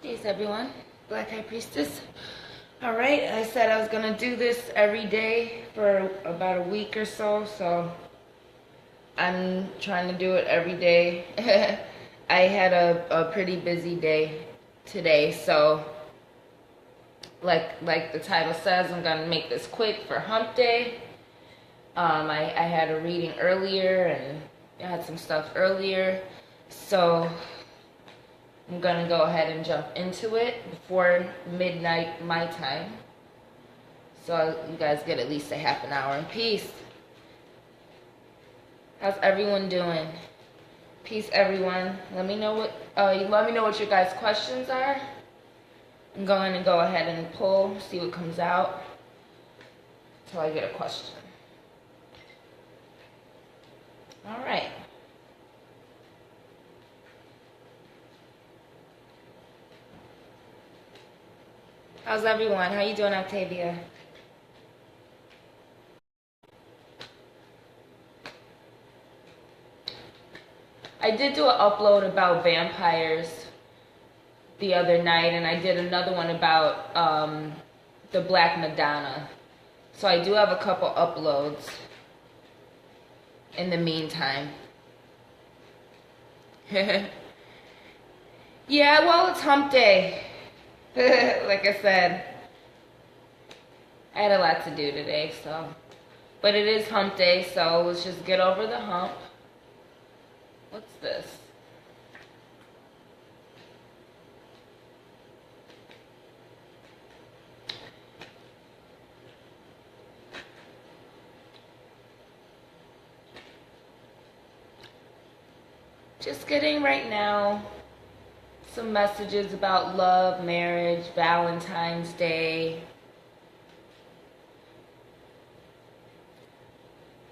Peace, everyone. Black High Priestess. Alright, I said I was going to do this every day for about a week or so, so I'm trying to do it every day. I had a pretty busy day today, so like the title says, I'm going to make this quick for hump day. I had a reading earlier, and I had some stuff earlier, so I'm going to go ahead and jump into it before midnight my time. So you guys get at least a half an hour in peace. How's everyone doing? Peace, everyone. Let me know what your guys' questions are. I'm going to go ahead and pull, see what comes out until I get a question. All right. How's everyone? How you doing, Octavia? I did do an upload about vampires the other night, and I did another one about the Black Madonna. So I do have a couple uploads in the meantime. Yeah, well, it's hump day. Like I said, I had a lot to do today, so. But it is hump day, so let's just get over the hump. What's this? Just getting right now some messages about love, marriage, Valentine's Day.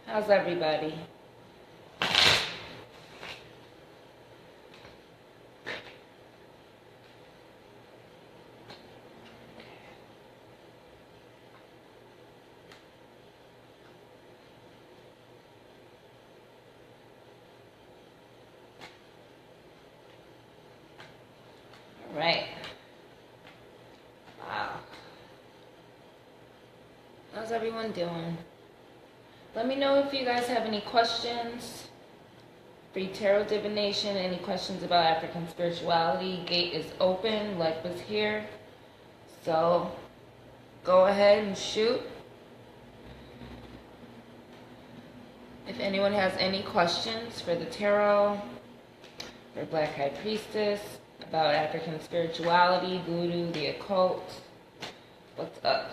How's everybody? Right. Wow. How's everyone doing? Let me know if you guys have any questions. Free tarot divination, any questions about African spirituality. Gate is open, like was here. So go ahead and shoot. If anyone has any questions for the tarot, for Black High Priestess, about African spirituality, voodoo, the occult, what's up?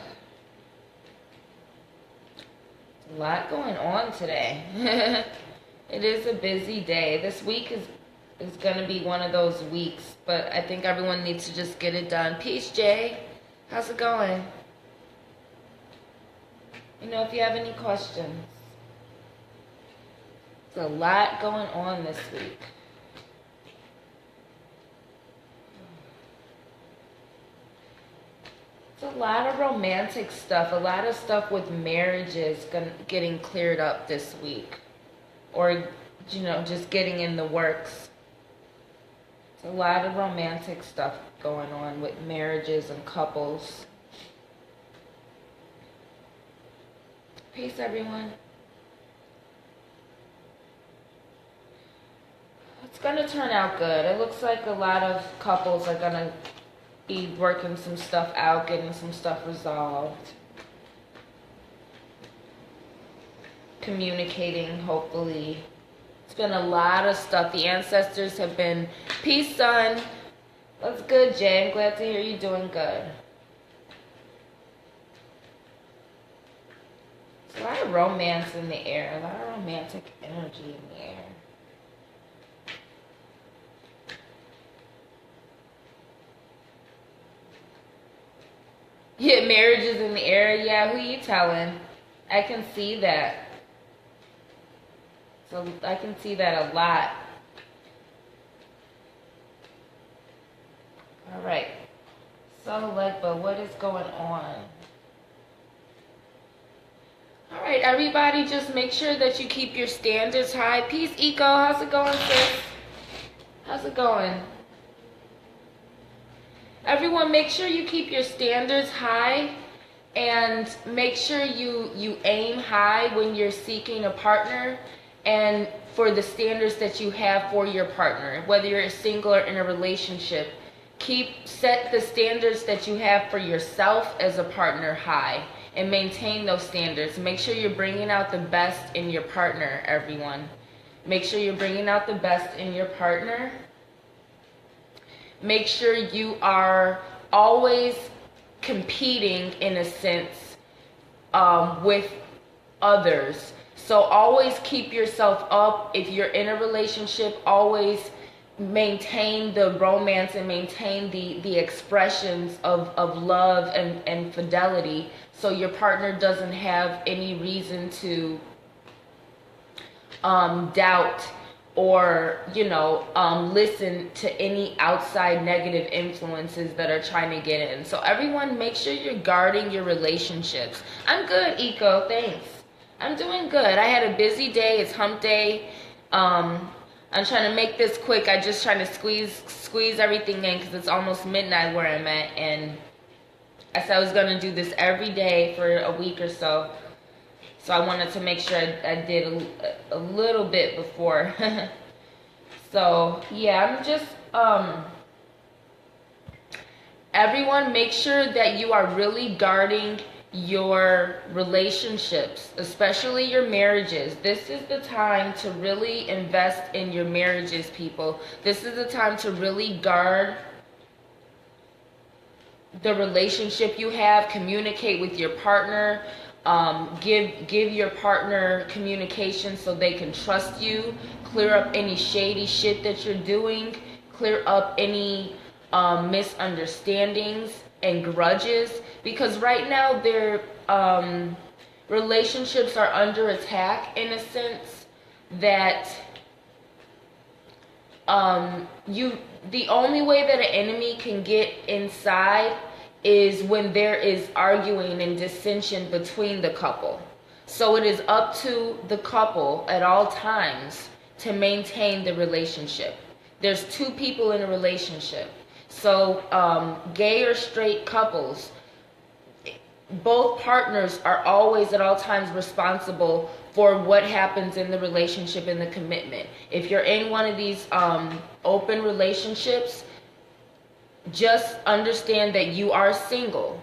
A lot going on today. It is a busy day. This week is going to be one of those weeks, but I think everyone needs to just get it done. Peace, Jay. How's it going? You know, if you have any questions. There's a lot going on this week. It's a lot of romantic stuff, a lot of stuff with marriages getting cleared up this week. Or, you know, just getting in the works. It's a lot of romantic stuff going on with marriages and couples. Peace, everyone. It's going to turn out good. It looks like a lot of couples are going to be working some stuff out, getting some stuff resolved. Communicating, hopefully. It's been a lot of stuff. The ancestors have been, peace, son. That's good, Jay. I'm glad to hear you're doing good. There's a lot of romance in the air, a lot of romantic energy in the air. Yeah, marriage is in the air. Yeah, who you telling? I can see that. So I can see that a lot. All right. So, Legba, what is going on? All right, everybody, just make sure that you keep your standards high. Peace, Eco. How's it going, sis? How's it going? Everyone, make sure you keep your standards high, and make sure you aim high when you're seeking a partner, and for the standards that you have for your partner, whether you're single or in a relationship. Set the standards that you have for yourself as a partner high, and maintain those standards. Make sure you're bringing out the best in your partner, everyone. Make sure you're bringing out the best in your partner. Make sure you are always competing, in a sense, with others. So always keep yourself up. If you're in a relationship, always maintain the romance and maintain the expressions of love and fidelity, so your partner doesn't have any reason to doubt or listen to any outside negative influences that are trying to get in. So everyone, make sure you're guarding your relationships. I'm good, Eco, thanks. I'm doing good. I had a busy day. It's hump day. I'm trying to make this quick. I just trying to squeeze everything in because it's almost midnight where I'm at, and I said I was gonna do this every day for a week or so. So I wanted to make sure I did a little bit before. So yeah, I'm just everyone, make sure that you are really guarding your relationships, especially your marriages. This is the time to really invest in your marriages, people. This is the time to really guard the relationship you have. Communicate with your partner. Give your partner communication so they can trust you. Clear up any shady shit that you're doing. Clear up any misunderstandings and grudges, because right now their relationships are under attack, in a sense that the only way that an enemy can get inside is when there is arguing and dissension between the couple. So it is up to the couple at all times to maintain the relationship. There's two people in a relationship. So gay or straight couples, both partners are always at all times responsible for what happens in the relationship and the commitment. If you're in one of these open relationships, just understand that you are single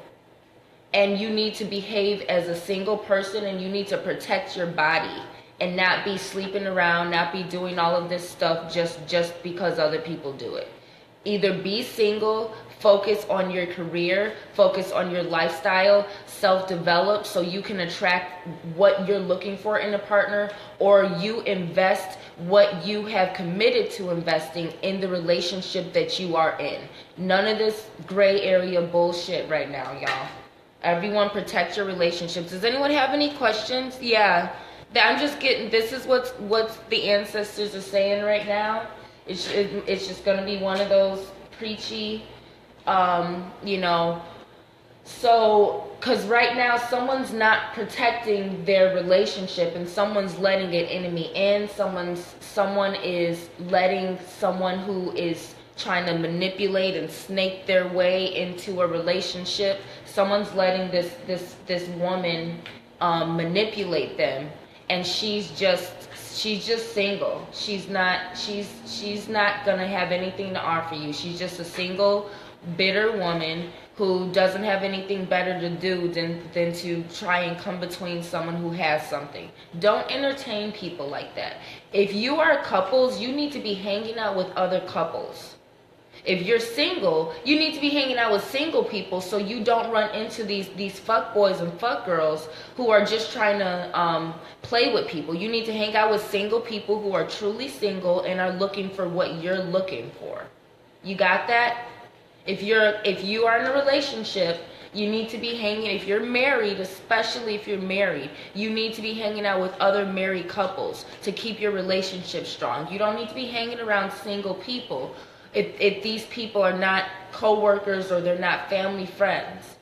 and you need to behave as a single person, and you need to protect your body and not be sleeping around, not be doing all of this stuff just because other people do it. Either be single, focus on your career, focus on your lifestyle, self-develop so you can attract what you're looking for in a partner, or you invest what you have committed to investing in the relationship that you are in. None of this gray area bullshit right now, y'all. Everyone protect your relationships. Does anyone have any questions? Yeah. I'm just getting, this is what's the ancestors are saying right now. It's just going to be one of those preachy, so, because right now someone's not protecting their relationship and someone's letting an enemy in. Someone is letting someone who is trying to manipulate and snake their way into a relationship. Someone's letting this woman manipulate them, and she's just single. She's not gonna have anything to offer you. She's just a single, bitter woman who doesn't have anything better to do than to try and come between someone who has something. Don't entertain people like that. If you are couples, you need to be hanging out with other couples. If you're single, you need to be hanging out with single people so you don't run into these fuck boys and fuck girls who are just trying to play with people. You need to hang out with single people who are truly single and are looking for what you're looking for. You got that? If you are in a relationship, you need to be hanging, if you're married, especially if you're married, you need to be hanging out with other married couples to keep your relationship strong. You don't need to be hanging around single people if these people are not co-workers or they're not family friends.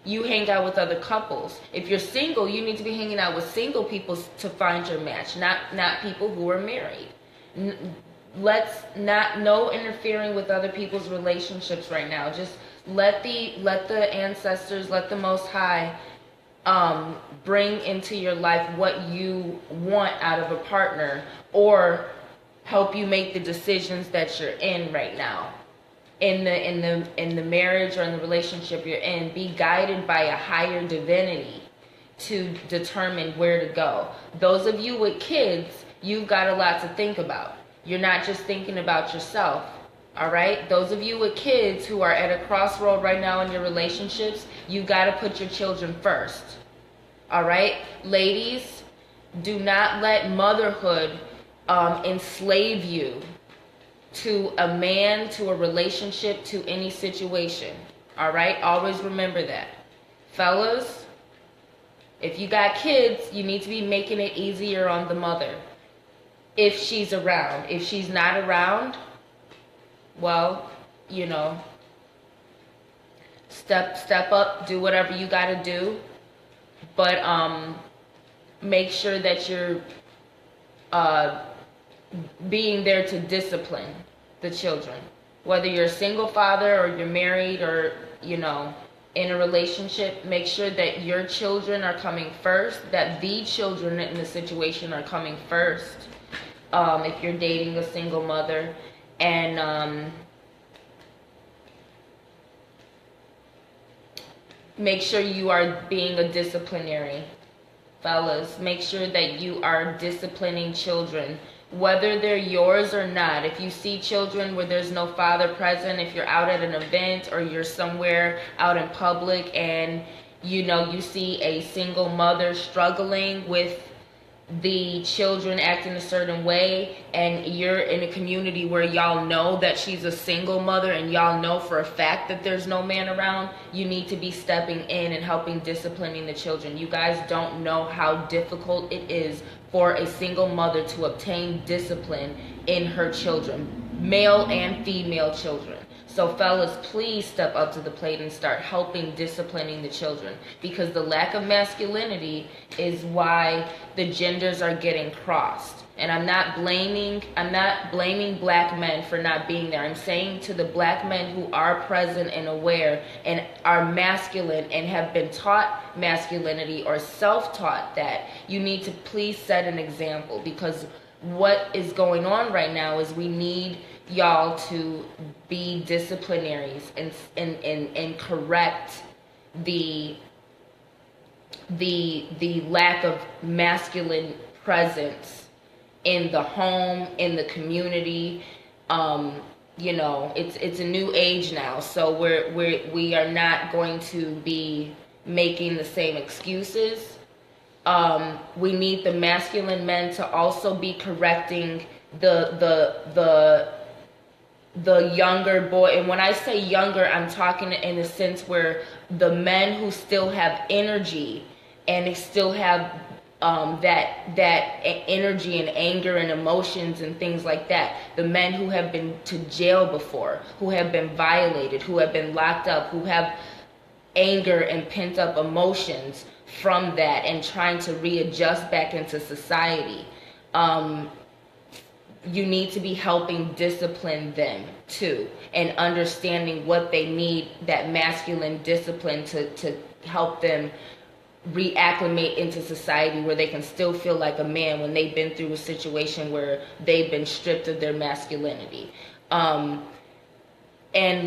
You hang out with other couples. If you're single, you need to be hanging out with single people to find your match, not people who are married. let's not, no interfering with other people's relationships right now. Just let the ancestors, let the Most High bring into your life what you want out of a partner, or help you make the decisions that you're in right now, in the marriage or in the relationship you're in. Be guided by a higher divinity to determine where to go. Those of you with kids, you've got a lot to think about. You're not just thinking about yourself. All right? Those of you with kids who are at a crossroad right now in your relationships, you got to put your children first. All right? Ladies, do not let motherhood enslave you to a man, to a relationship, to any situation. All right? Always remember that. Fellas, if you got kids, you need to be making it easier on the mother. If she's around. If she's not around, well, you know, step up, do whatever you got to do, but make sure that you're being there to discipline the children. Whether you're a single father or you're married or, you know, in a relationship, make sure that your children are coming first, that the children in the situation are coming first. If you're dating a single mother, and make sure you are being a disciplinary. Fellas, make sure that you are disciplining children, whether they're yours or not. If you see children where there's no father present, if you're out at an event or you're somewhere out in public and you know you see a single mother struggling with the children acting a certain way, and you're in a community where y'all know that she's a single mother and y'all know for a fact that there's no man around, you need to be stepping in and helping disciplining the children. You guys don't know how difficult it is for a single mother to obtain discipline in her children, male and female children. So fellas, please step up to the plate and start helping disciplining the children, because the lack of masculinity is why the genders are getting crossed. And I'm not blaming black men for not being there. I'm saying to the black men who are present and aware and are masculine and have been taught masculinity or self-taught that, you need to please set an example, because what is going on right now is we need y'all to be disciplinaries and correct the lack of masculine presence in the home, in the community. You know, it's a new age now, so we are not going to be making the same excuses. We need the masculine men to also be correcting the younger boy. And when I say younger, I'm talking in the sense where the men who still have energy and they still have that energy and anger and emotions and things like that. The men who have been to jail before, who have been violated, who have been locked up, who have anger and pent up emotions from that and trying to readjust back into society. You need to be helping discipline them too, and understanding what they need, that masculine discipline to help them reacclimate into society where they can still feel like a man when they've been through a situation where they've been stripped of their masculinity. And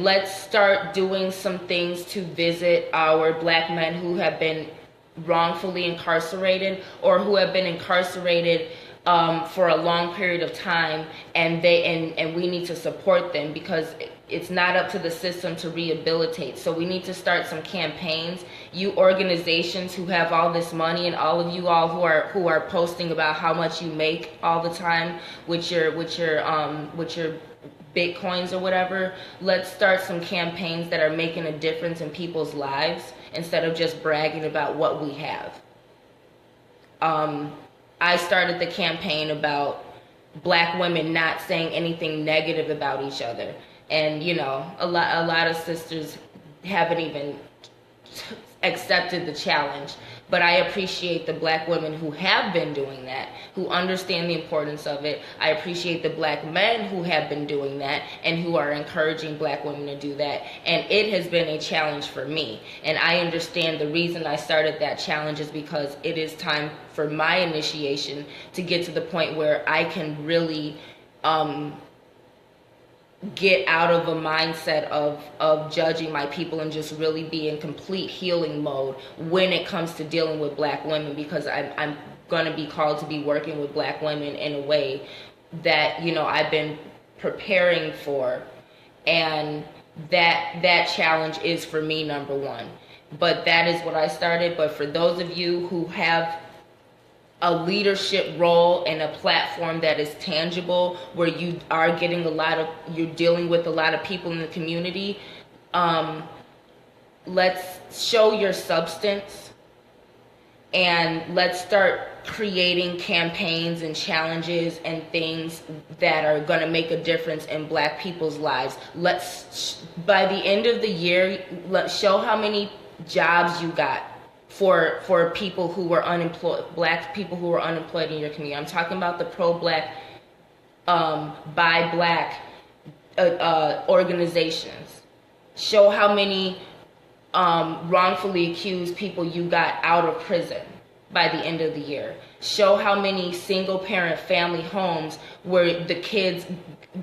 let's start doing some things to visit our black men who have been wrongfully incarcerated or who have been incarcerated for a long period of time, and we need to support them, because it's not up to the system to rehabilitate. So we need to start some campaigns. You organizations who have all this money, and all of you all who are posting about how much you make all the time with your Bitcoins or whatever, let's start some campaigns that are making a difference in people's lives instead of just bragging about what we have. I started the campaign about black women not saying anything negative about each other. And, you know, a lot of sisters haven't even accepted the challenge. But I appreciate the black women who have been doing that, who understand the importance of it. I appreciate the black men who have been doing that and who are encouraging black women to do that. And it has been a challenge for me. And I understand the reason I started that challenge is because it is time for my initiation to get to the point where I can really get out of a mindset of judging my people and just really be in complete healing mode when it comes to dealing with black women, because I'm going to be called to be working with black women in a way that, you know, I've been preparing for, and that challenge is for me number one. But that is what I started. But for those of you who have a leadership role and a platform that is tangible, where you are getting you're dealing with a lot of people in the community, let's show your substance, and let's start creating campaigns and challenges and things that are going to make a difference in black people's lives. By the end of the year, let's show how many jobs you got for people who were unemployed, black people who were unemployed in your community. I'm talking about the pro-black, by black organizations. Show how many wrongfully accused people you got out of prison by the end of the year. Show how many single parent family homes where the kids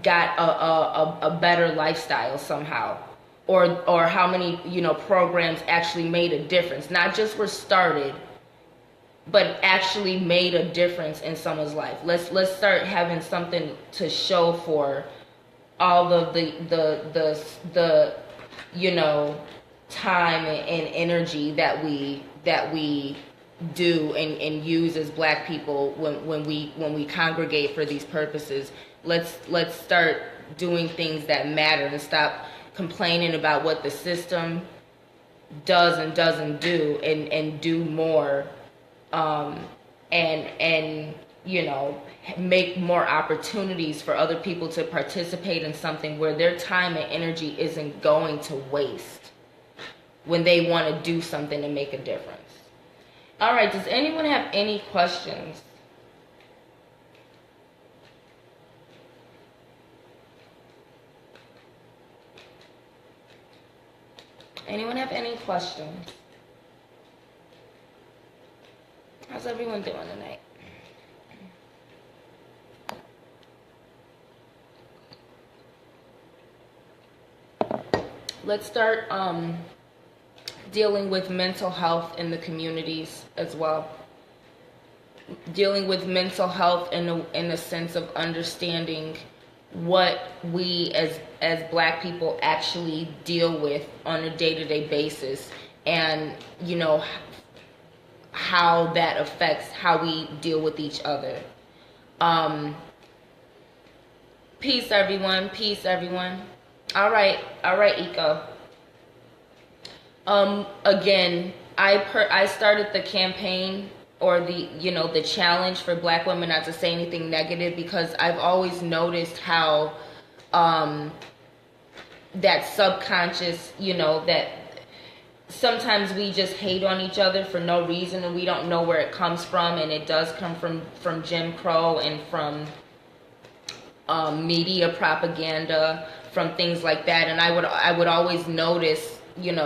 got a better lifestyle somehow. Or how many, you know, programs actually made a difference. Not just were started, but actually made a difference in someone's life. Let's start having something to show for all of the you know, time and energy that we do and use as black people when we congregate for these purposes. Let's start doing things that matter and stop complaining about what the system does and doesn't do, and do more, and you know, make more opportunities for other people to participate in something where their time and energy isn't going to waste when they want to do something to make a difference. All right, does anyone have any questions? Anyone have any questions? How's everyone doing tonight? Let's start dealing with mental health in the communities as well. Dealing with mental health in a sense of understanding what we as black people actually deal with on a day-to-day basis, and you know, how that affects how we deal with each other. Peace everyone, peace everyone. All right, Eco. Again, I started the campaign, or the challenge for black women not to say anything negative, because I've always noticed how that subconscious, that sometimes we just hate on each other for no reason, and we don't know where it comes from, and it does come from Jim Crow and from media propaganda, from things like that. And I would always notice,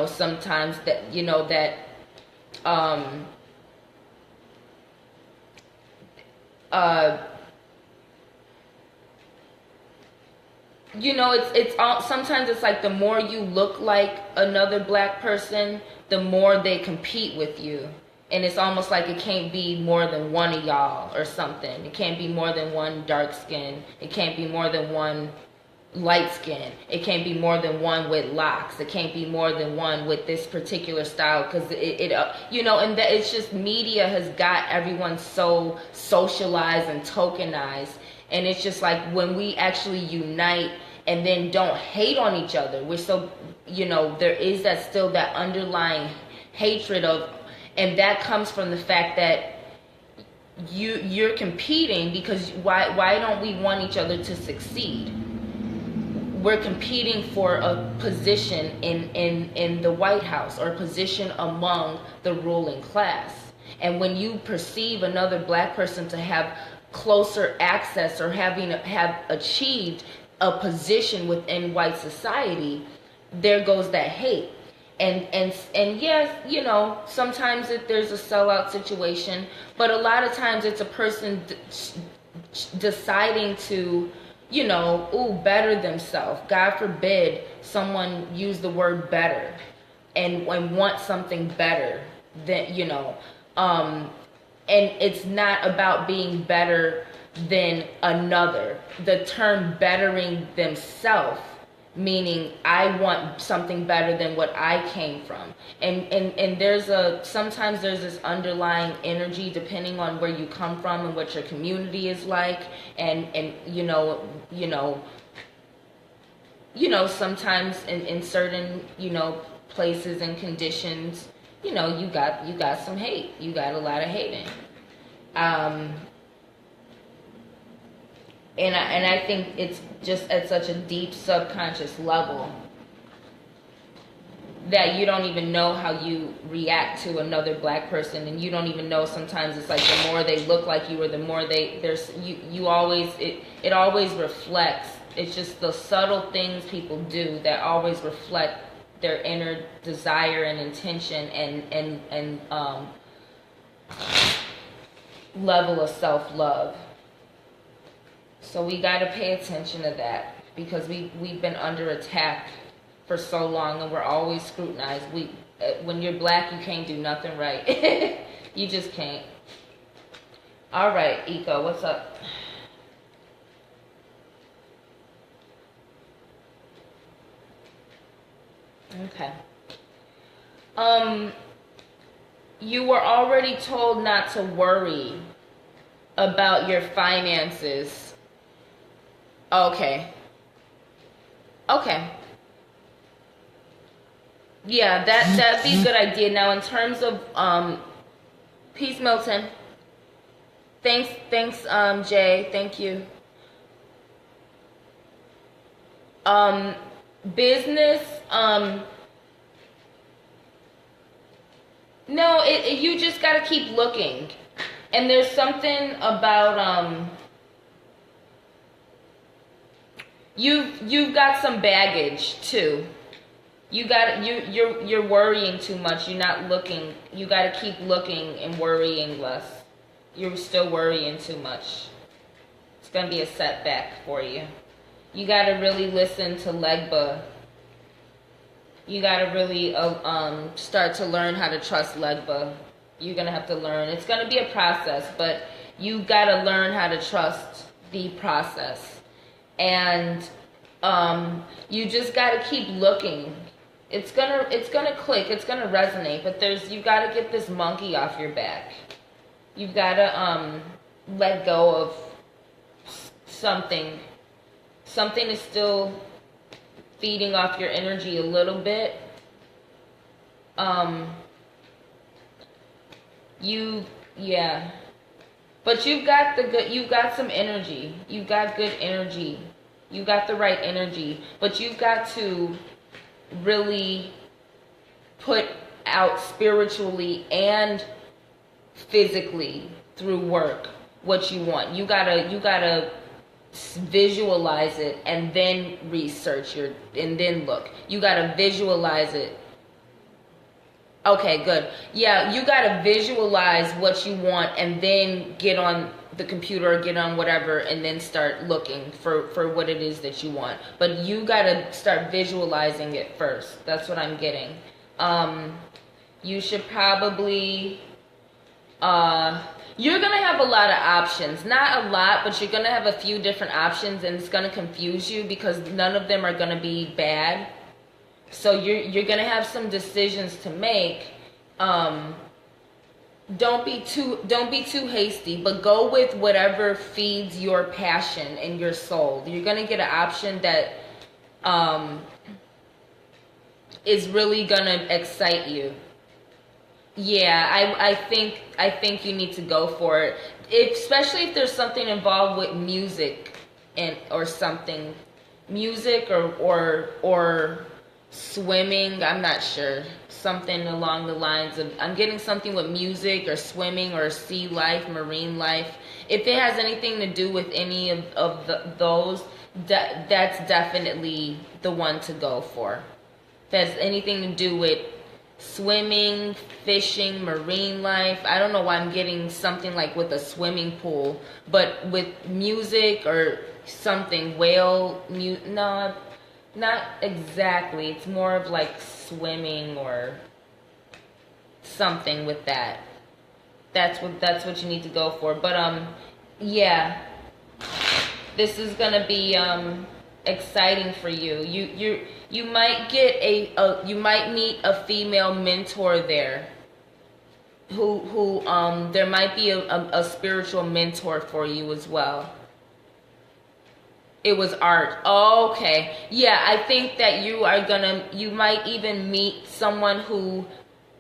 sometimes that sometimes it's like the more you look like another black person, the more they compete with you. And it's almost like it can't be more than one of y'all or something. It can't be more than one dark skin. It can't be more than one light skin. It can't be more than one with locks. It can't be more than one with this particular style, because and that it's just media has got everyone so socialized and tokenized. And it's just like when we actually unite and then don't hate on each other, we're so, there is still that underlying hatred of, and that comes from the fact that you're competing, because why don't we want each other to succeed? We're competing for a position in the White House, or a position among the ruling class. And when you perceive another black person to have closer access or have achieved a position within white society, there goes that hate. And yes, you know, sometimes there's a sellout situation, but a lot of times it's a person deciding to, you know, better themselves. God forbid someone use the word better and want something better than, you know, and it's not about being better than another. The term bettering themselves, meaning I want something better than what I came from. And sometimes there's this underlying energy depending on where you come from and what your community is like, and you know sometimes in certain, you know, places and conditions, you know, you got some hate. You got a lot of hating. And I think it's just at such a deep subconscious level that you don't even know how you react to another black person, and you don't even know. Sometimes it's like the more they look like you, or the more you always, it always reflects. It's just the subtle things people do that always reflect their inner desire and intention and level of self-love. So we got to pay attention to that, because we've been under attack for so long, and we're always scrutinized. When you're black, you can't do nothing right. You just can't. All right, Eco, what's up? Okay. You were already told not to worry about your finances. Okay. Yeah, that'd be a good idea. Now, in terms of peace, Milton. Thanks, Jay. Thank you. Business. No, you just gotta keep looking, and there's something about You've got some baggage too. You're worrying too much. You're not looking. You got to keep looking and worrying less. You're still worrying too much. It's gonna be a setback for you. You got to really listen to Legba. You got to really start to learn how to trust Legba. You're gonna have to learn. It's gonna be a process, but you got to learn how to trust the process. And you just gotta keep looking. It's gonna click. It's gonna resonate. But you gotta get this monkey off your back. You've gotta let go of something. Something is still feeding off your energy a little bit. But you've got some energy. You've got good energy. You got the right energy. But you've got to really put out spiritually and physically through work what you want. You gotta visualize it and then research and then look. You gotta visualize it. Okay, good. Yeah, you gotta visualize what you want and then get on the computer or get on whatever and then start looking for what it is that you want. But you gotta start visualizing it first. That's what I'm getting. You should probably you're gonna have a lot of options. Not a lot, but you're gonna have a few different options, and it's gonna confuse you because none of them are gonna be bad. So you're gonna have some decisions to make. Don't be too hasty, but go with whatever feeds your passion and your soul. You're gonna get an option that is really gonna excite you. Yeah, I think you need to go for it. Especially if there's something involved with music or something, music or swimming. I'm not sure. Something along the lines of, I'm getting something with music or swimming or sea life, marine life. If it has anything to do with any of those, that's definitely the one to go for. If it has anything to do with swimming, fishing, marine life. I don't know why I'm getting something like with a swimming pool, but with music or something, no, not exactly. It's more of like swimming or something with that. That's what you need to go for. But yeah, this is gonna be exciting for you. You might get you might meet a female mentor there. Who there might be a spiritual mentor for you as well. It was art. Oh, okay. Yeah, I think that you might even meet someone who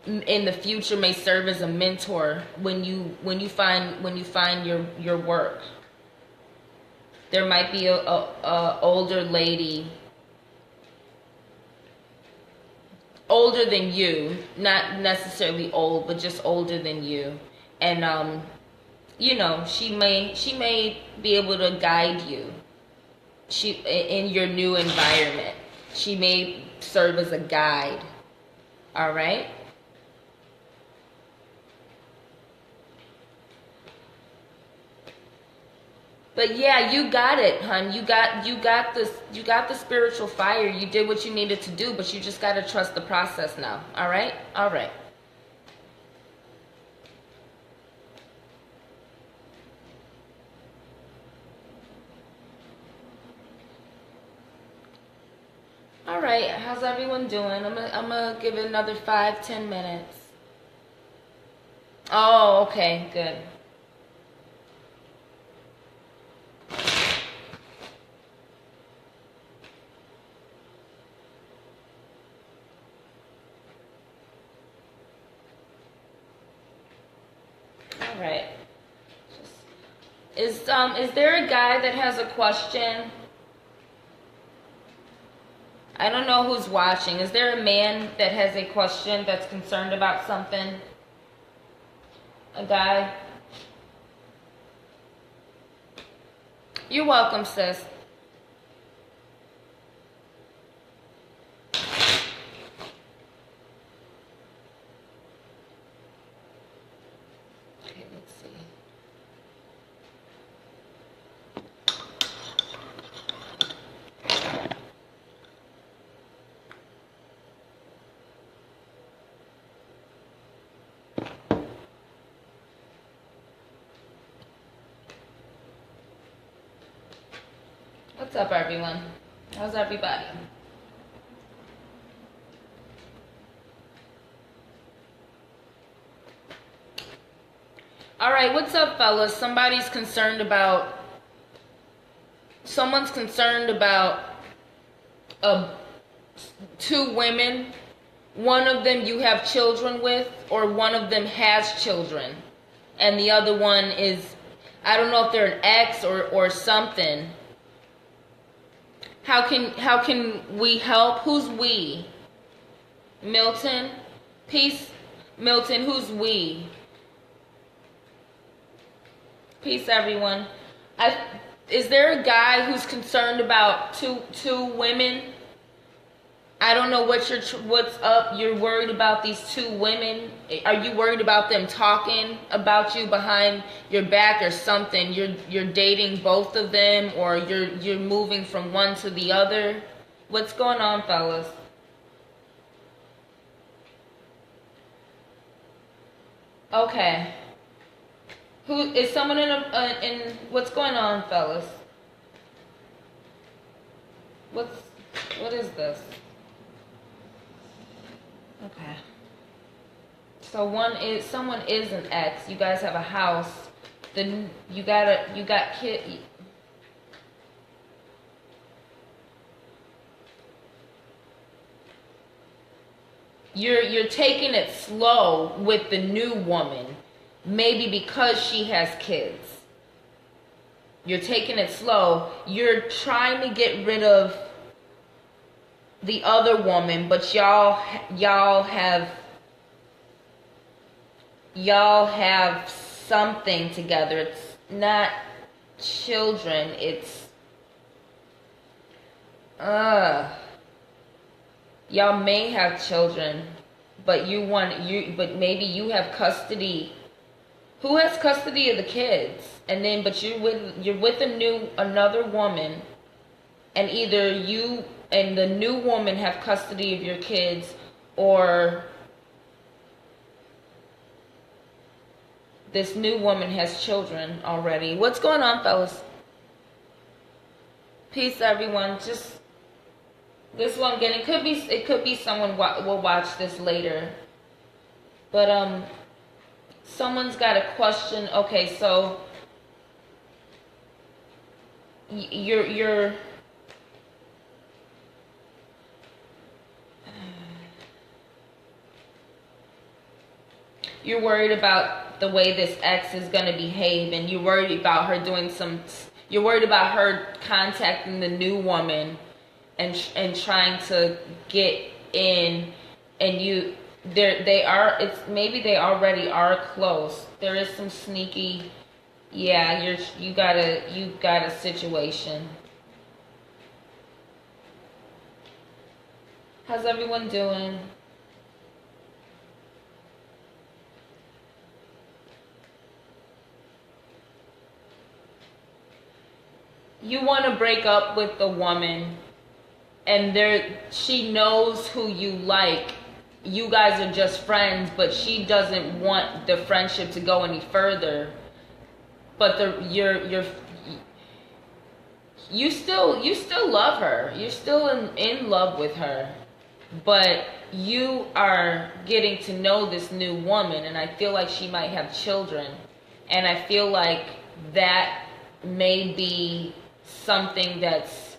in the future may serve as a mentor when you find your work. There might be a older lady, older than you, not necessarily old, but just older than you, and she may be able to guide you. In your new environment. She may serve as a guide. All right? But yeah, you got it, hun. You got the spiritual fire. You did what you needed to do, but you just got to trust the process now. All right? All right. All right, how's everyone doing? I'm gonna give it another 5-10 minutes. Oh, okay, good. All right. Is there a guy that has a question? I don't know who's watching. Is there a man that has a question that's concerned about something? A guy? You're welcome, sis. Okay, let's see. What's up, everyone? How's everybody? All right, what's up, fellas? Someone's concerned about two women. One of them you have children with, or one of them has children, and the other one is, I don't know if they're an ex or something. How can we help? Who's we? Milton? Peace. Milton, who's we? Peace, everyone. Is there a guy who's concerned about two women? I don't know what's up. You're worried about these two women. Are you worried about them talking about you behind your back or something? You're dating both of them, or you're moving from one to the other. What's going on, fellas? Okay. Who is someone in what's going on, fellas? What is this? Okay. So someone is an ex. You guys have a house. Then you got kid. You're taking it slow with the new woman, maybe because she has kids. You're taking it slow. You're trying to get rid of the other woman, but y'all have something together. It's not children. It's y'all may have children, but but maybe you have custody. Who has custody of the kids? And then, but you're with another woman, and either you and the new woman have custody of your kids, or this new woman has children already. What's going on, fellas? Peace, everyone. Just this one getting it could be someone will watch this later, but someone's got a question. Okay, so you're worried about the way this ex is going to behave, and you're worried about her you're worried about her contacting the new woman and trying to get in, and maybe they already are close. There is some sneaky, yeah, you got a situation. How's everyone doing? You want to break up with the woman, and she knows who you like. You guys are just friends, but she doesn't want the friendship to go any further. But you still love her. You're still in love with her. But you are getting to know this new woman, and I feel like she might have children. And I feel like that may be something that's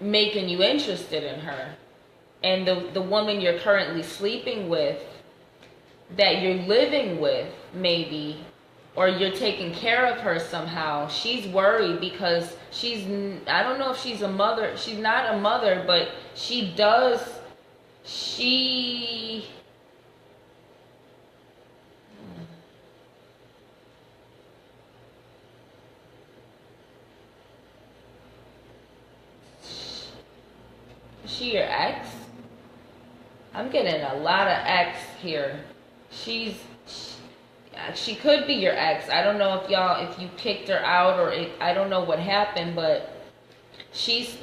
making you interested in her. And the woman you're currently sleeping with, that you're living with maybe, or you're taking care of her somehow, she's worried because I don't know if she's a mother. She's not a mother, but she your ex? I'm getting a lot of ex here. She could be your ex. I don't know if you kicked her out, or I don't know what happened, but she's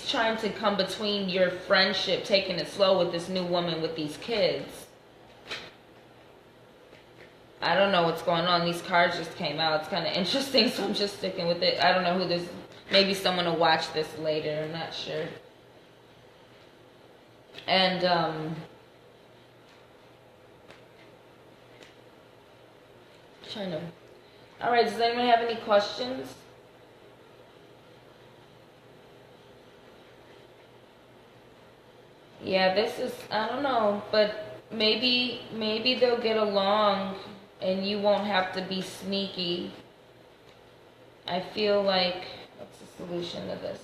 trying to come between your friendship, taking it slow with this new woman with these kids. I don't know what's going on. These cards just came out. It's kind of interesting, so I'm just sticking with it. I don't know who this. Maybe someone will watch this later. I'm not sure. And all right, does anyone have any questions? Yeah, this is, I don't know, but maybe they'll get along and you won't have to be sneaky. I feel like, what's the solution to this?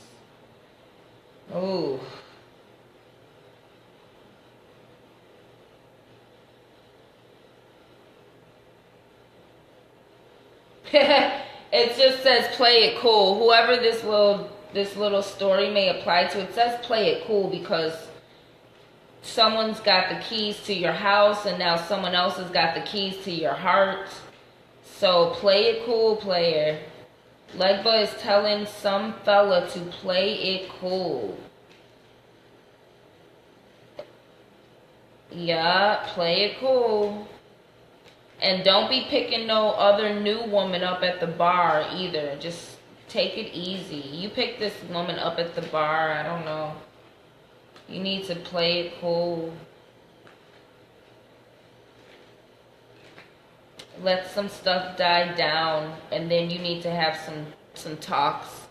Oh. It just says play it cool. Whoever this little story may apply to, it says play it cool because someone's got the keys to your house and now someone else has got the keys to your heart. So play it cool, player. Legba is telling some fella to play it cool. Yeah, play it cool. And don't be picking no other new woman up at the bar either. Just take it easy. You pick this woman up at the bar, I don't know. You need to play it cool. Let some stuff die down, and then you need to have some talks.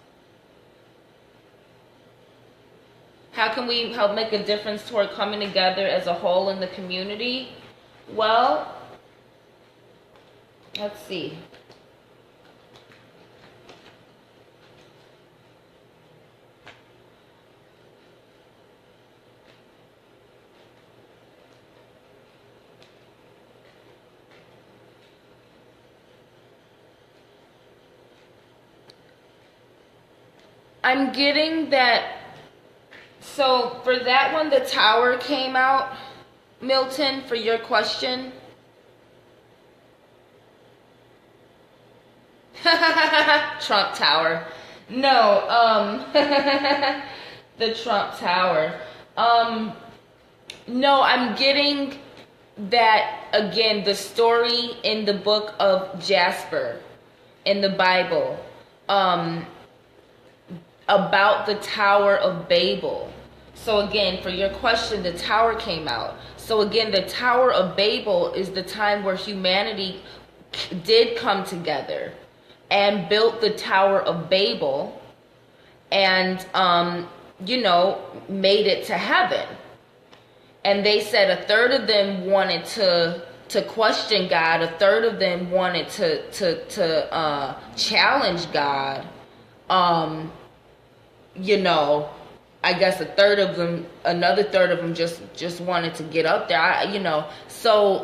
How can we help make a difference toward coming together as a whole in the community? Well, let's see. I'm getting that. So for that one, the tower came out, Milton, for your question. Trump Tower. No, the Trump Tower. No, I'm getting that, again, the story in the book of Jasper in the Bible, about the Tower of Babel. So again, for your question, the tower came out. So again, the Tower of Babel is the time where humanity did come together and built the Tower of Babel, and made it to heaven. And they said a third of them wanted to question God, a third of them wanted to challenge God. I guess another third of them just wanted to get up there. So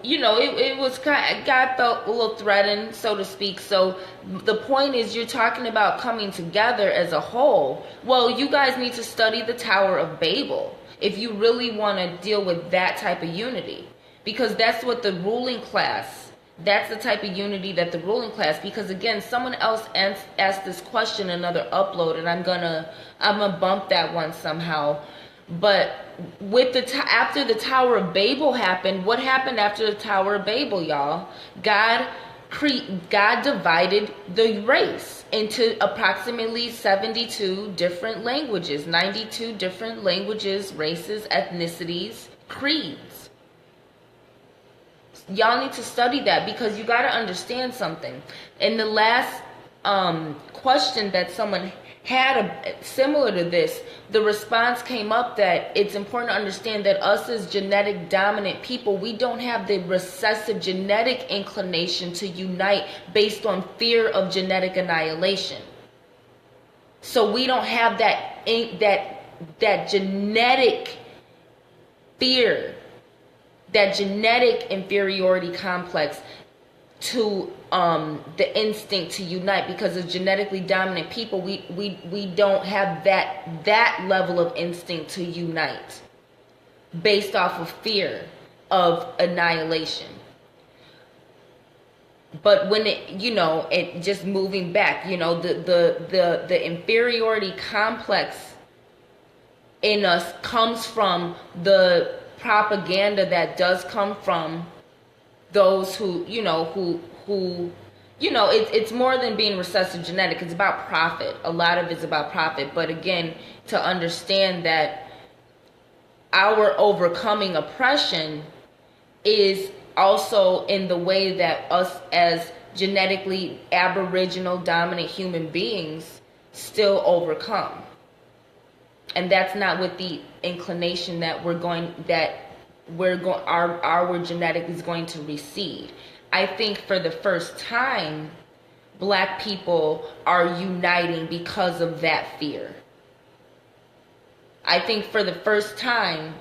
it was kind of, God felt a little threatened, so to speak. So the point is, you're talking about coming together as a whole. Well, you guys need to study the Tower of Babel if you really want to deal with that type of unity, because that's what the ruling class. That's the type of unity that the ruling class, because again, someone else asked this question in another upload, and I'm gonna bump that one somehow. But with after the Tower of Babel happened, what happened after the Tower of Babel, y'all? God divided the race into approximately 72 different languages, 92 different languages, races, ethnicities, creeds. Y'all need to study that, because you got to understand something. In the last question that someone had similar to this, the response came up that it's important to understand that us as genetic dominant people, we don't have the recessive genetic inclination to unite based on fear of genetic annihilation. So we don't have that genetic fear, that genetic inferiority complex to the instinct to unite, because as genetically dominant people, we don't have that level of instinct to unite based off of fear of annihilation. But when it just moving back, the inferiority complex in us comes from the propaganda that does come from those who it's more than being recessive genetic. It's about profit. A lot of it's about profit. But again, to understand that our overcoming oppression is also in the way that us as genetically aboriginal dominant human beings still overcome. And that's not with the inclination that our genetic is going to recede. I think for the first time, Black people are uniting because of that fear. I think for the first time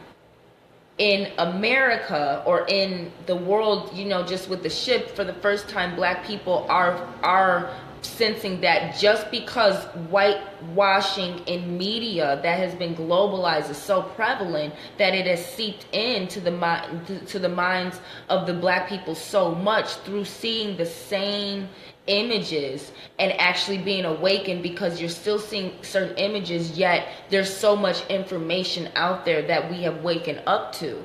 in America, or in the world, just with the shift, for the first time, Black people are sensing that just because whitewashing in media that has been globalized is so prevalent, that it has seeped into the minds of the Black people so much through seeing the same images and actually being awakened, because you're still seeing certain images, yet there's so much information out there that we have waken up to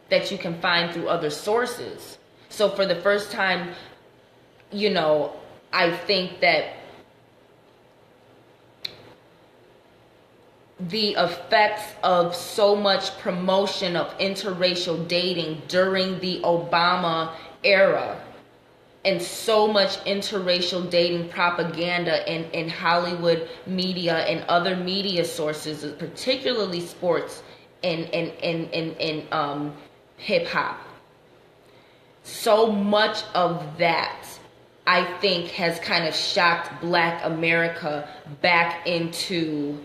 that you can find through other sources. So for the first time, I think that the effects of so much promotion of interracial dating during the Obama era, and so much interracial dating propaganda in Hollywood media and other media sources, particularly sports and hip hop. So much of that, I think, has kind of shocked Black America back into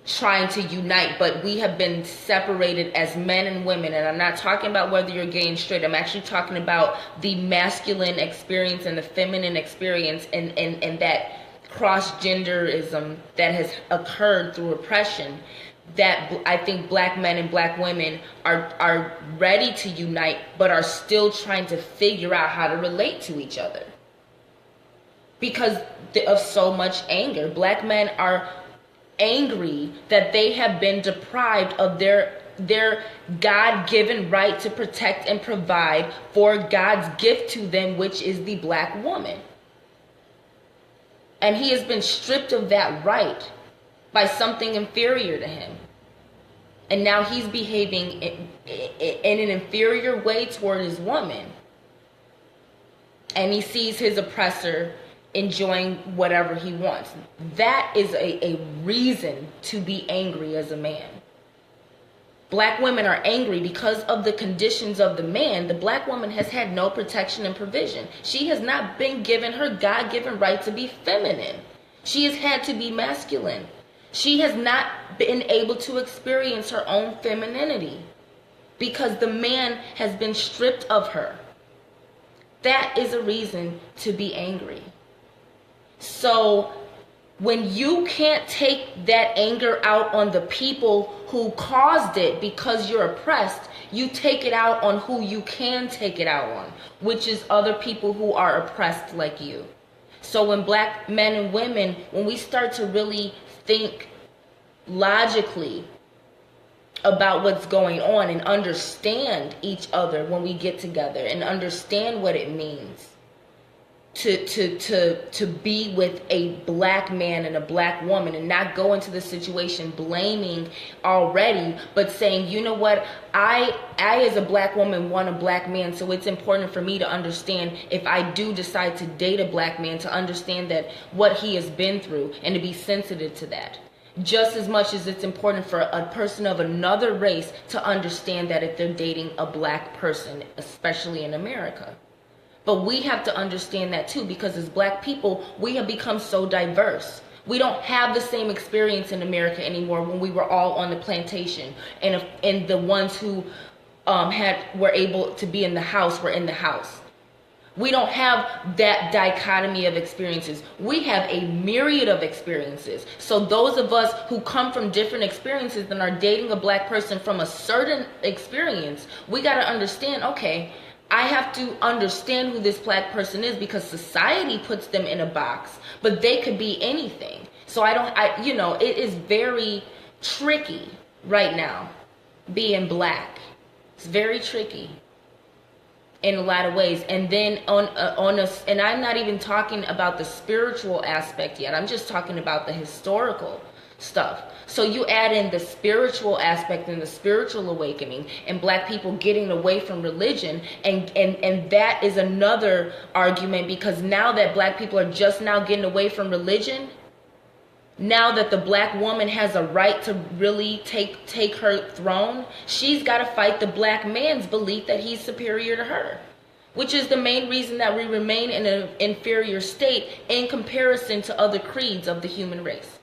trying to unite. But we have been separated as men and women, and I'm not talking about whether you're gay and straight. I'm actually talking about the masculine experience and the feminine experience, and that cross-genderism that has occurred through oppression, that I think black men and black women are ready to unite, but are still trying to figure out how to relate to each other because of so much anger. Black men are angry that they have been deprived of their God-given right to protect and provide for God's gift to them, which is the black woman. And he has been stripped of that right by something inferior to him. And now he's behaving in an inferior way toward his woman. And he sees his oppressor enjoying whatever he wants. That is a reason to be angry as a man. Black women are angry because of the conditions of the man. The black woman has had no protection and provision. She has not been given her God-given right to be feminine. She has had to be masculine. She has not been able to experience her own femininity because the man has been stripped of her. That is a reason to be angry. So when you can't take that anger out on the people who caused it because you're oppressed, you take it out on who you can take it out on, which is other people who are oppressed like you. So when black men and women, when we start to really think logically about what's going on and understand each other when we get together and understand what it means to be with a black man and a black woman and not go into the situation blaming already, but saying, you know what, I as a black woman want a black man, so it's important for me to understand if I do decide to date a black man, to understand that what he has been through and to be sensitive to that. Just as much as it's important for a person of another race to understand that if they're dating a black person, especially in America. But we have to understand that too, because as black people, we have become so diverse. We don't have the same experience in America anymore when we were all on the plantation and the ones who were able to be in the house were in the house. We don't have that dichotomy of experiences. We have a myriad of experiences. So those of us who come from different experiences and are dating a black person from a certain experience, we got to understand, okay, I have to understand who this black person is because society puts them in a box, but they could be anything. So it is very tricky right now being black. It's very tricky in a lot of ways. And then and I'm not even talking about the spiritual aspect yet. I'm just talking about the historical stuff. So you add in the spiritual aspect and the spiritual awakening and black people getting away from religion, and that is another argument, because now that black people are just now getting away from religion, now that the black woman has a right to really take her throne, she's got to fight the black man's belief that he's superior to her, which is the main reason that we remain in an inferior state in comparison to other creeds of the human race.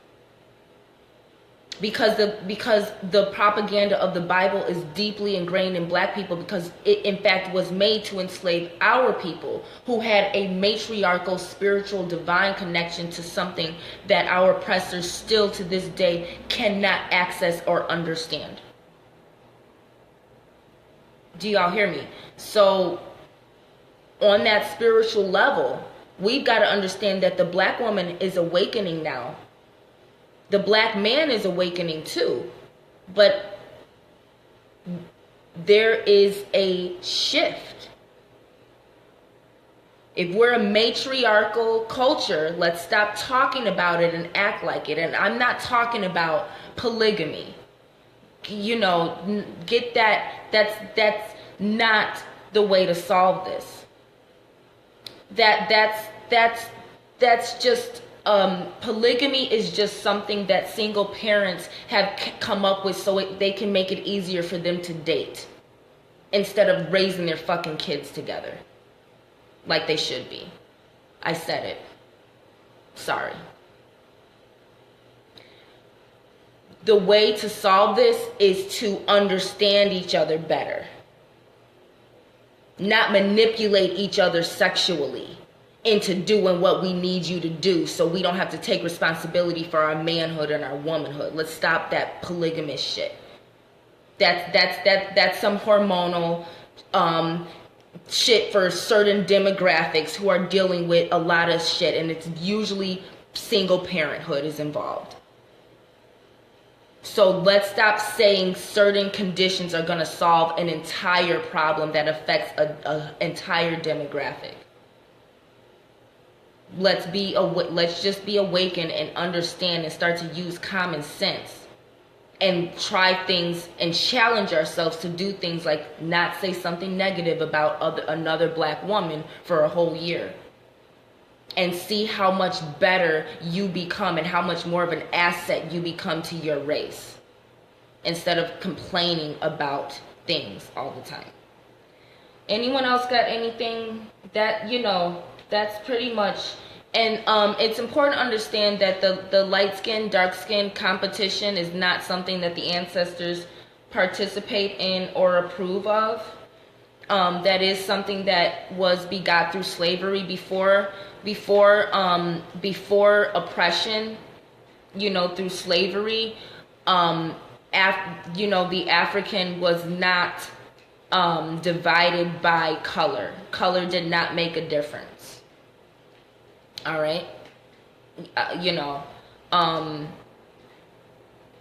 Because the propaganda of the Bible is deeply ingrained in black people, because it in fact was made to enslave our people who had a matriarchal, spiritual, divine connection to something that our oppressors still to this day cannot access or understand. Do y'all hear me? So on that spiritual level, we've got to understand that the black woman is awakening now. The black man is awakening too, but there is a shift. If we're a matriarchal culture, let's stop talking about it and act like it. And I'm not talking about polygamy. Get that. That's not the way to solve this. That's just. Polygamy is just something that single parents have come up with so they can make it easier for them to date instead of raising their fucking kids together like they should be. I said it. Sorry. The way to solve this is to understand each other better, not manipulate each other sexually. into doing what we need you to do, so we don't have to take responsibility for our manhood and our womanhood. Let's stop that polygamous shit. That's some hormonal shit for certain demographics who are dealing with a lot of shit, and it's usually single parenthood is involved. So let's stop saying certain conditions are going to solve an entire problem that affects an entire demographic. Let's just be awakened and understand and start to use common sense and try things and challenge ourselves to do things like not say something negative about another black woman for a whole year. And see how much better you become and how much more of an asset you become to your race, instead of complaining about things all the time. Anyone else got anything that, that's pretty much. And it's important to understand that the light skin, dark skin competition is not something that the ancestors participate in or approve of. That is something that was begot through slavery before oppression, through slavery. The African was not divided by color. Color did not make a difference. All right.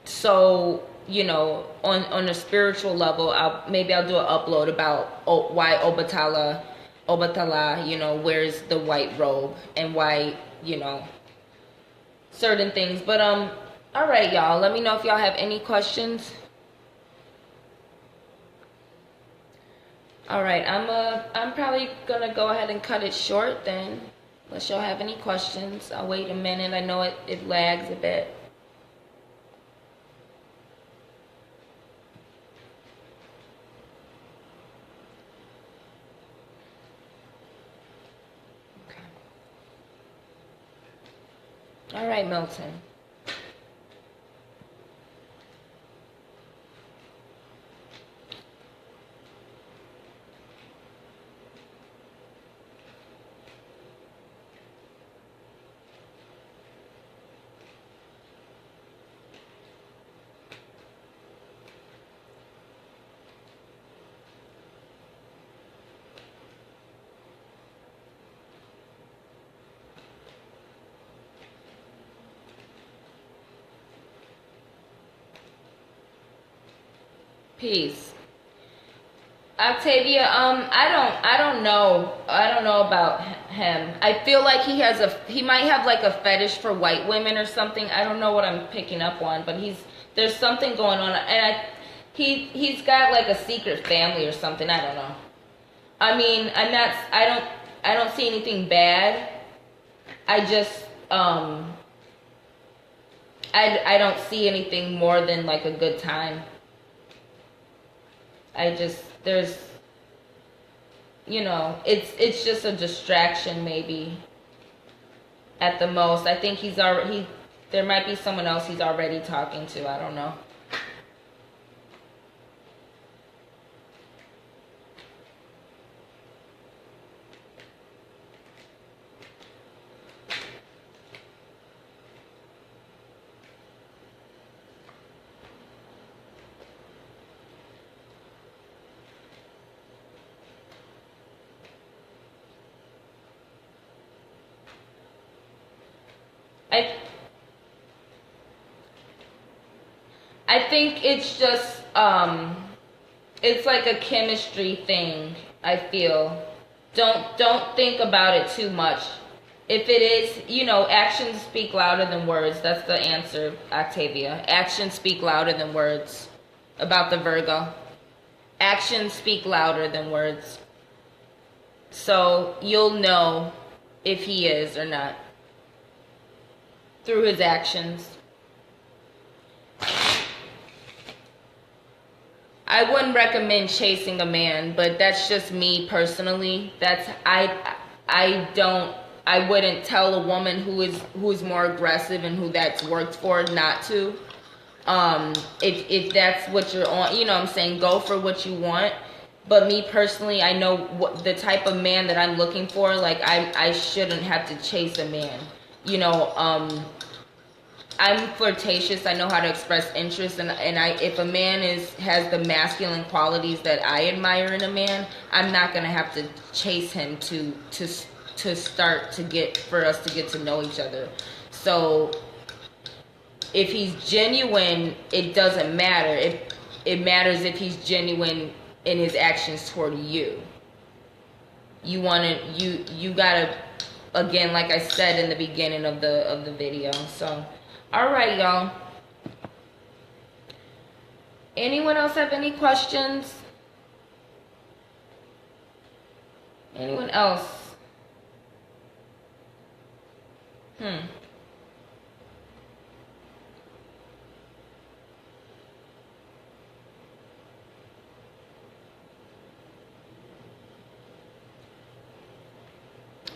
So, on a spiritual level, I'll do an upload about why Obatala, wears the white robe and why, certain things. But, all right, y'all, let me know if y'all have any questions. All right, I'm probably gonna go ahead and cut it short then, unless y'all have any questions. I'll wait a minute. I know it lags a bit. All right, Milton. Peace. Octavia, I don't know about him. I feel like he might have like a fetish for white women or something. I don't know what I'm picking up on, but there's something going on, and he's got like a secret family or something. I don't know. I mean, I don't see anything bad. I just I don't see anything more than like a good time. There's, it's just a distraction maybe at the most. I think there might be someone else he's already talking to. I don't know. I think it's just, it's like a chemistry thing, I feel. Don't think about it too much. If it is, actions speak louder than words. That's the answer, Octavia. Actions speak louder than words about the Virgo. Actions speak louder than words. So you'll know if he is or not through his actions. I wouldn't recommend chasing a man, but that's just me personally. I wouldn't tell a woman who is more aggressive and who that's worked for not to. If that's what you're on, what I'm saying, go for what you want, But me personally, I know what the type of man that I'm looking for. Like, I shouldn't have to chase a man. You know, I'm flirtatious. I know how to express interest, and if a man has the masculine qualities that I admire in a man, I'm not gonna have to chase him for us to get to know each other. So if he's genuine, it doesn't matter. It matters if he's genuine in his actions toward you. You gotta, again, like I said in the beginning of the video. So, all right, y'all. Anyone else have any questions? Anyone else?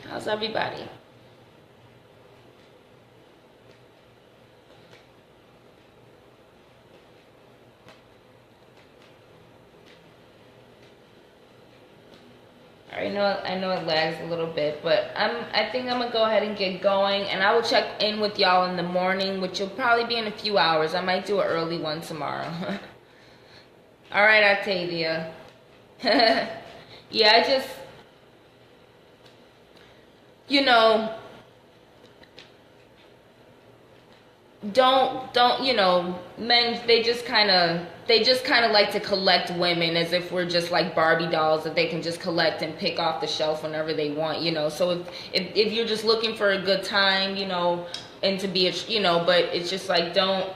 How's everybody? I know it lags a little bit, but I think I'm gonna go ahead and get going, and I will check in with y'all in the morning, which will probably be in a few hours. I might do an early one tomorrow. All right, Octavia. Yeah, I just, you know, don't men, they just kind of like to collect women as if we're just like Barbie dolls that they can just collect and pick off the shelf whenever they want, so if you're just looking for a good time, and to be but it's just like, don't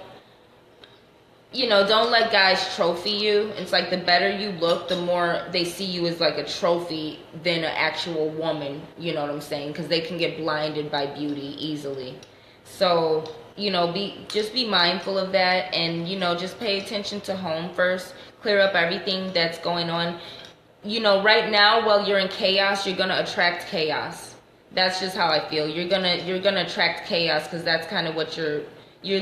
let guys trophy you. It's like, the better you look, the more they see you as like a trophy than an actual woman, you know what I'm saying? Because they can get blinded by beauty easily. So just be mindful of that, and just pay attention to home first. Clear up everything that's going on. Right now, while you're in chaos, you're gonna attract chaos. That's just how I feel. You're gonna attract chaos, because that's kind of what you're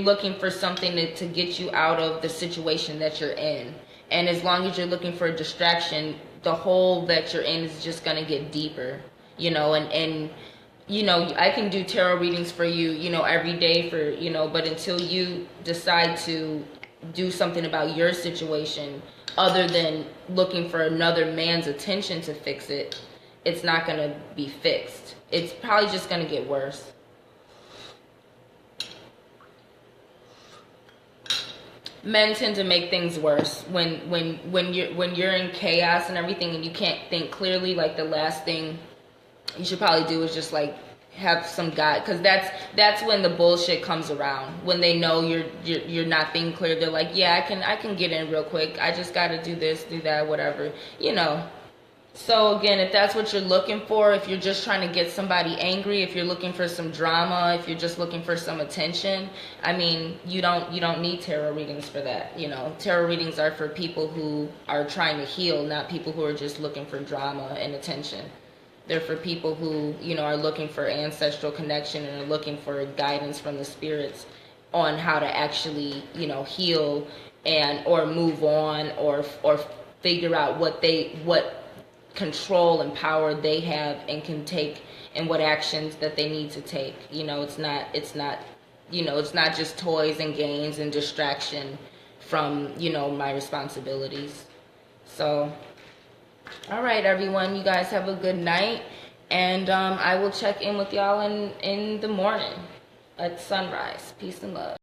looking for, something to get you out of the situation that you're in. And as long as you're looking for a distraction, the hole that you're in is just gonna get deeper. And I can do tarot readings for you, every day but until you decide to do something about your situation, other than looking for another man's attention to fix it, it's not going to be fixed. It's probably just going to get worse. Men tend to make things worse when you're in chaos and everything, and you can't think clearly. Like, the last thing you should probably do is just like have some guy, because that's when the bullshit comes around. When they know you're not being clear, they're like, yeah, I can get in real quick. I just got to do this, do that, whatever, So again, if that's what you're looking for, if you're just trying to get somebody angry, if you're looking for some drama, if you're just looking for some attention, I mean, you don't need tarot readings for that. Tarot readings are for people who are trying to heal, not people who are just looking for drama and attention. They're for people who, are looking for ancestral connection and are looking for guidance from the spirits on how to actually, heal or move on, or figure out what control and power they have and can take, and what actions that they need to take. It's not just toys and games and distraction from, my responsibilities. So, all right, everyone, you guys have a good night, and I will check in with y'all in the morning at sunrise. Peace and love.